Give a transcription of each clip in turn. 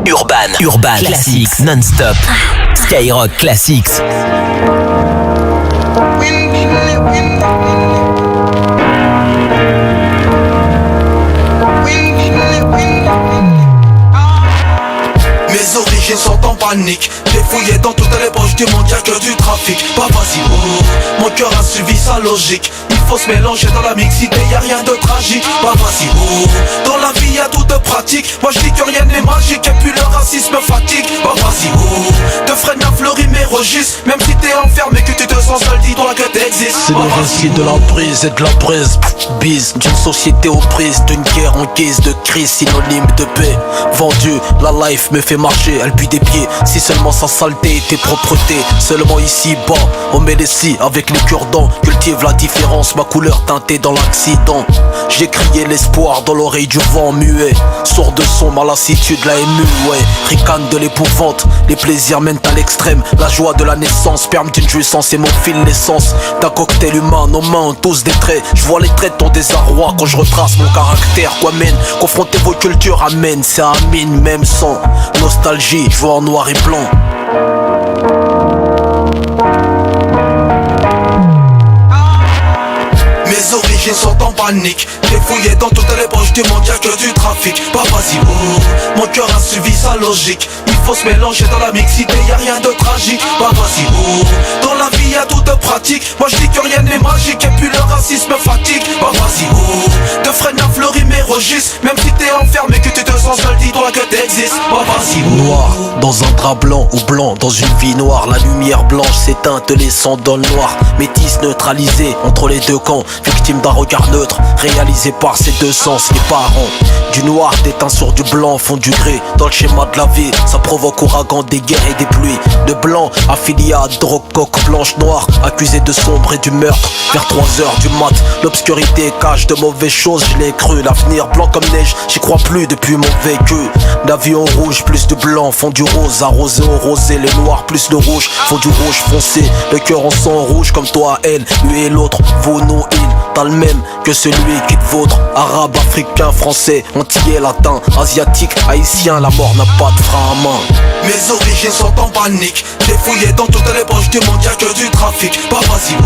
Urban Classics non-stop. Skyrock Classics. Mes origines sont en panique. J'ai fouillé dans toutes les poches du monde, y'a que du trafic. Pas facile, mon cœur a suivi sa logique. Il faut se mélanger dans la mixité, y'a rien de tragique. Pas facile, dans la vie y'a tout de pratique. Moi je dis que rien n'est magique et puis le racisme fatigue. Pas facile, de freine à fleurir mes registres. Même si t'es enfermé, que tu te sens seul, dis-toi que t'existes. C'est le récit de la prise et de la prise. Bise d'une société aux prises, d'une guerre en guise de crise, synonyme de paix. Vendu, la life me fait marcher, elle pue des pieds. Si seulement sa saleté était propreté. Seulement ici bas, on met les scies avec les cure-dents. Cultive la différence, ma couleur teintée dans l'accident. J'ai crié l'espoir dans l'oreille du vent muet. Sourd de son, ma lassitude la émue, ouais. Ricane de l'épouvante, les plaisirs mènent à l'extrême. La joie de la naissance, sperme d'une jouissance et mon fil l'essence d'un cocktail humain, nos mains ont tous des traits. Je vois les traits de ton désarroi quand je retrace mon caractère. Quoi mène, confronter vos cultures amène, c'est un mine même sans nostalgie, je vois en noir et blanc. Mes origines sont en panique. J'ai fouillé dans toutes les poches du monde, y'a que du trafic. Pas facile, mon cœur a suivi sa logique. Il faut se mélanger dans la mixité, y'a rien de tragique. Pas facile, dans la vie y'a tout de pratique. Moi je dis que rien n'est magique et puis le racisme fatigue. Pas facile, de freine à fleurir mes registres. Même si t'es enfermé, que tu te sens seul, dis-toi que t'existes. Pas facile, noir dans un drap blanc ou blanc dans une vie noire. La lumière blanche s'éteint te laissant dans le noir. Métis neutralisé entre les deux camps. Victime d'un regard neutre, réalisé par ses deux sens. Les parents du noir déteints sur du blanc font du gré. Dans le schéma de la vie, ça provoque ouragan, des guerres et des pluies. De blanc affilié à drogue, coque blanche noire, accusé de sombre et du meurtre. Vers 3h du mat, l'obscurité cache de mauvaises choses. Je l'ai cru, l'avenir blanc comme neige, j'y crois plus depuis mon vécu. L'avion rouge plus de blanc font du rose, arrosé au rosé. Les noirs plus le rouge font du rouge foncé. Le cœur en sang rouge comme toi, elle, lui et l'autre, vos noms, il. T'as le même que celui qui te vôtre. Arabe, africain, français, antillais, latin, asiatique, haïtien, la mort n'a pas de frein à main. Mes origines sont en panique. J'ai fouillé dans toutes les poches du monde, y'a que du trafic. Pas facile,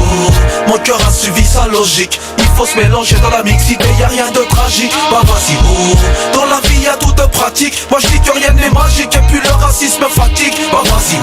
mon cœur a suivi sa logique. Il faut se mélanger dans la mixité, y'a rien de tragique. Pas facile, dans la vie y'a tout de pratique. Moi je dis que rien n'est magique et puis le racisme fatigue. Pas facile,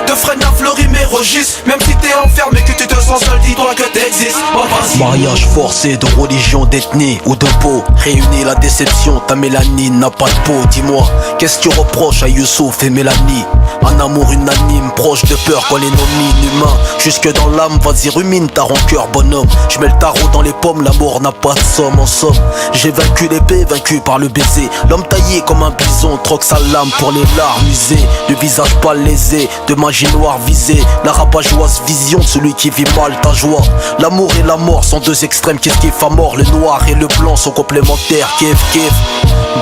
de freine à fleurir mes registres. Même si t'es enfermé, que tu te sens seul, dis-toi que t'existes. Pas facile. Mariage forcé de religion, d'ethnie ou de peau. Réunis la déception, ta mélanine n'a pas de peau. Dis-moi, qu'est-ce que tu reproches à Youssouf et Mélanie? Un amour unanime, proche de peur qu'on les nomine humains. Jusque dans l'âme, vas-y rumine ta rancœur bonhomme. Je mets le tarot dans les pommes, l'amour n'a pas de somme en somme. J'ai vaincu l'épée, vaincu par le baiser. L'homme taillé comme un bison, troque sa lame pour les larmes usées. Le visage pas lésé, de magie noire visée. La rabat-joieuse vision de celui qui vit mal ta joie. L'amour et la mort sont deux extrêmes qui se kiffent à mort. Le noir et le blanc sont complémentaires, kiff kiff.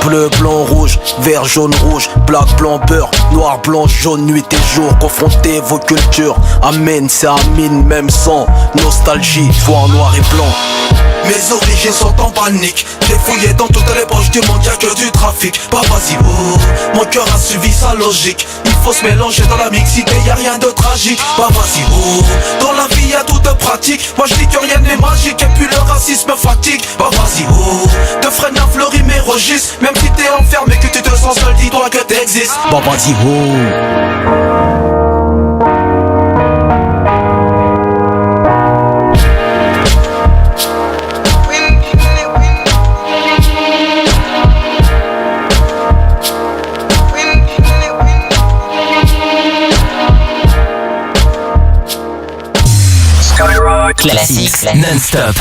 Bleu, blanc, rouge, vert, jaune, rouge, black, blanc, beurre, noir, blanc, jaune, nuit et jour. Confrontez vos cultures, amen, c'est amine, même sans nostalgie, je vois en noir et blanc. Mes origines sont en panique. J'ai fouillé dans toutes les poches du monde, y'a que du trafic. Pas facile, mon cœur a suivi sa logique. Il faut se mélanger dans la mixité, y'a rien de tragique. Pas facile, dans la vie y'a tout de pratique. Moi je dis que rien n'est magique et puis le racisme fatigue. Pas facile, de freine à fleurir mes registres. Même si t'es enfermé, que tu te sens seul, dis-toi que t'existes. Bah vas-y, Classics non-stop.